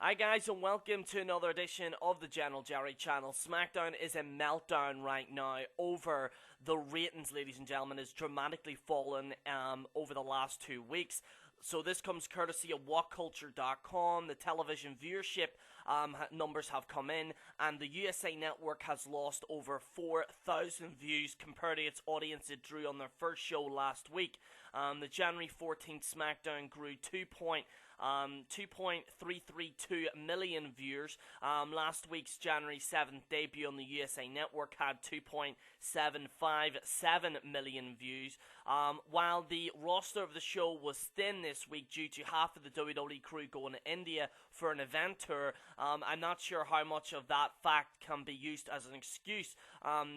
Hi guys, and welcome to another edition of the General Jerry channel. SmackDown is in meltdown right now over the ratings, ladies and gentlemen, has dramatically fallen over the last 2 weeks. So this comes courtesy of WhatCulture.com. The television viewership numbers have come in, and the USA Network has lost over 4,000 views compared to its audience it drew on their first show last week. The January 14th SmackDown grew 2.332 million viewers. Last week's January 7th debut on the USA Network had 2.757 million views. While the roster of the show was thin this week due to half of the WWE crew going to India for an event tour, I'm not sure how much of that fact can be used as an excuse.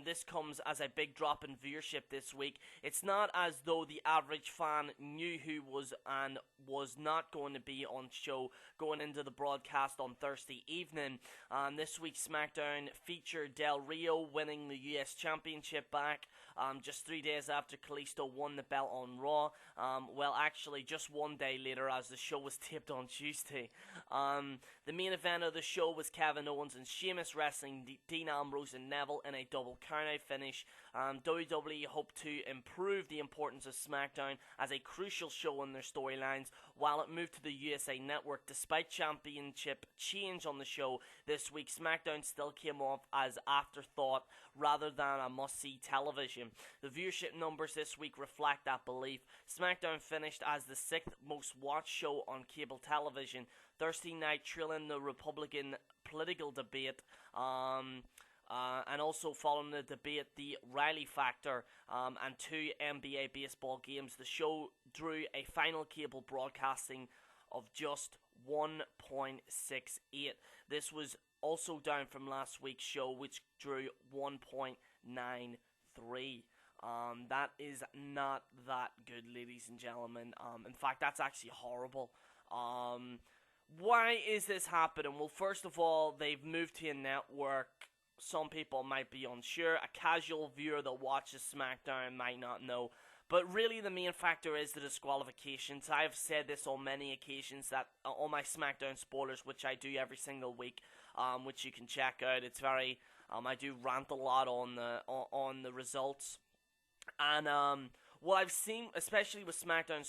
This comes as a big drop in viewership this week. It's not as though the average fan knew who was and was not going to be on show going into the broadcast on Thursday evening. This week's SmackDown featured Del Rio winning the US Championship back just 3 days after Kalisto won the belt on Raw. Well, actually, just 1 day later, as the show was taped on Tuesday. The main event of the show was Kevin Owens and Sheamus wrestling Dean Ambrose and Neville in a double countout finish. WWE hoped to improve the importance of SmackDown as a crucial show in their storylines while it moved to the USA Network. Despite championship change on the show this week, SmackDown still came off as afterthought rather than a must-see television. The viewership numbers this week reflect that belief. SmackDown finished as the 6th most watched show on cable television Thursday night, trailing the Republican political debate, and also following the debate, the Riley Factor, and 2 NBA baseball games. The show drew a final cable broadcasting of just 1.68. This was also down from last week's show, which drew 1.93. That is not that good, ladies and gentlemen. In fact, that's actually horrible. Why is this happening? Well, first of all, they've moved to a network. Some people might be unsure. A casual viewer that watches SmackDown might not know. But really, the main factor is the disqualifications. I've said this on many occasions, that on my SmackDown spoilers, which I do every single week, which you can check out. It's very, I do rant a lot on the results. And what I've seen, especially with SmackDown,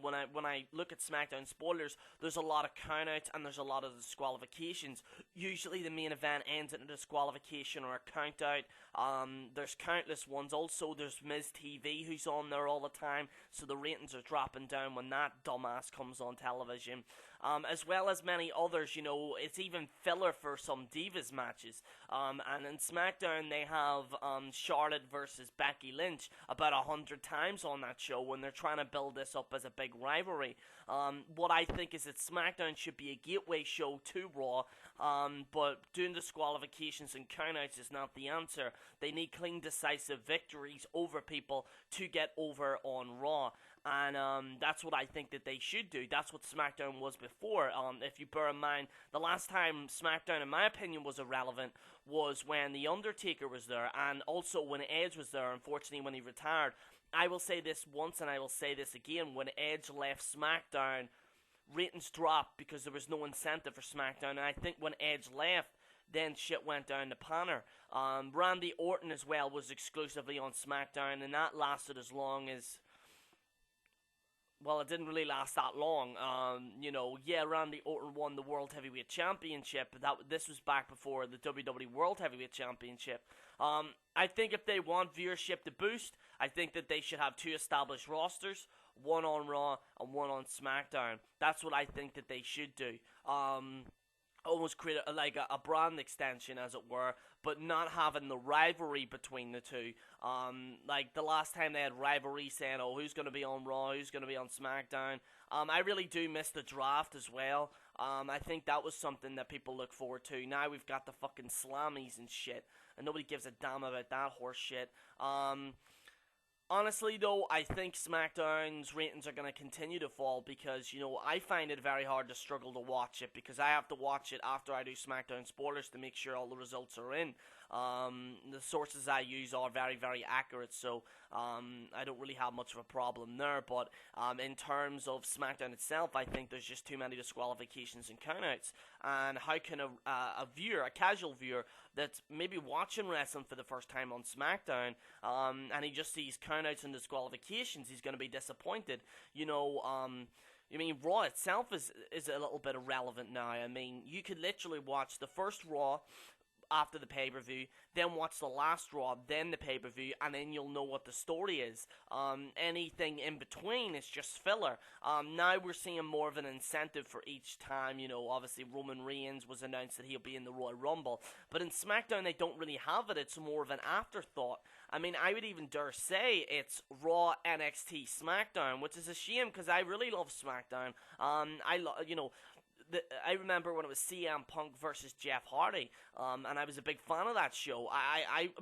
when I look at SmackDown spoilers, there's a lot of countouts and there's a lot of disqualifications. Usually the main event ends in a disqualification or a countout. There's countless ones. Also, there's Miz TV, who's on there all the time, so the ratings are dropping down when that dumbass comes on television. As well as many others, it's even filler for some Divas matches. And in SmackDown, they have Charlotte versus Becky Lynch about 100 times on that show when they're trying to build this up as a big rivalry. What I think is that SmackDown should be a gateway show to Raw, but doing disqualifications and countouts is not the answer. They need clean, decisive victories over people to get over on Raw. And that's what I think that they should do. That's what SmackDown was before. If you bear in mind, the last time SmackDown, in my opinion, was irrelevant was when The Undertaker was there, and also when Edge was there, unfortunately, when he retired. I will say this once, and I will say this again. When Edge left SmackDown, ratings dropped because there was no incentive for SmackDown, and I think when Edge left, then shit went down the panner. Randy Orton as well was exclusively on SmackDown, and that lasted as long as... Well, it didn't really last that long. Randy Orton won the World Heavyweight Championship, but this was back before the WWE World Heavyweight Championship. I think if they want viewership to boost, I think that they should have 2 established rosters, one on Raw and one on SmackDown. That's what I think that they should do. Almost create a brand extension, as it were, but not having the rivalry between the two. Like the last time they had rivalry saying, oh, who's going to be on Raw, who's going to be on SmackDown. I really do miss the draft as well. I think that was something that people look forward to. Now we've got the fucking slammies and shit, and nobody gives a damn about that horse shit. Honestly, though, I think SmackDown's ratings are going to continue to fall because, I find it very hard to struggle to watch it because I have to watch it after I do SmackDown spoilers to make sure all the results are in. The sources I use are very, very accurate, so I don't really have much of a problem there. But in terms of SmackDown itself, I think there's just too many disqualifications and countouts. And how can a viewer, a casual viewer, that's maybe watching wrestling for the first time on SmackDown, and he just sees countouts and disqualifications, he's going to be disappointed. I mean, Raw itself is a little bit irrelevant now. I mean, you could literally watch the first Raw after the pay-per-view, then watch the last Raw, then the pay-per-view, and then you'll know what the story is. Anything in between is just filler. Now we're seeing more of an incentive for each time. Obviously Roman Reigns was announced that he'll be in the Royal Rumble, but in SmackDown they don't really have it. It's more of an afterthought. I mean, I would even dare say it's Raw, NXT, SmackDown, which is a shame because I really love SmackDown. I remember when it was CM Punk versus Jeff Hardy, and I was a big fan of that show.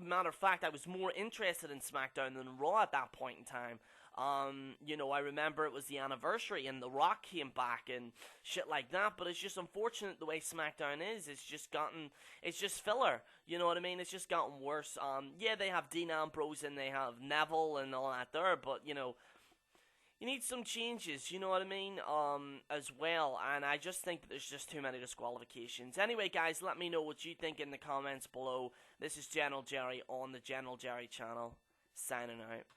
Matter of fact, I was more interested in SmackDown than Raw at that point in time. I remember it was the anniversary and The Rock came back and shit like that, but it's just unfortunate the way SmackDown is. It's just filler. You know what I mean? It's just gotten worse. Yeah, they have Dean Ambrose and they have Neville and all that there, but, you need some changes, you know what I mean, as well, and I just think that there's just too many disqualifications. Anyway, guys, let me know what you think in the comments below. This is General Jerry on the General Jerry channel, signing out.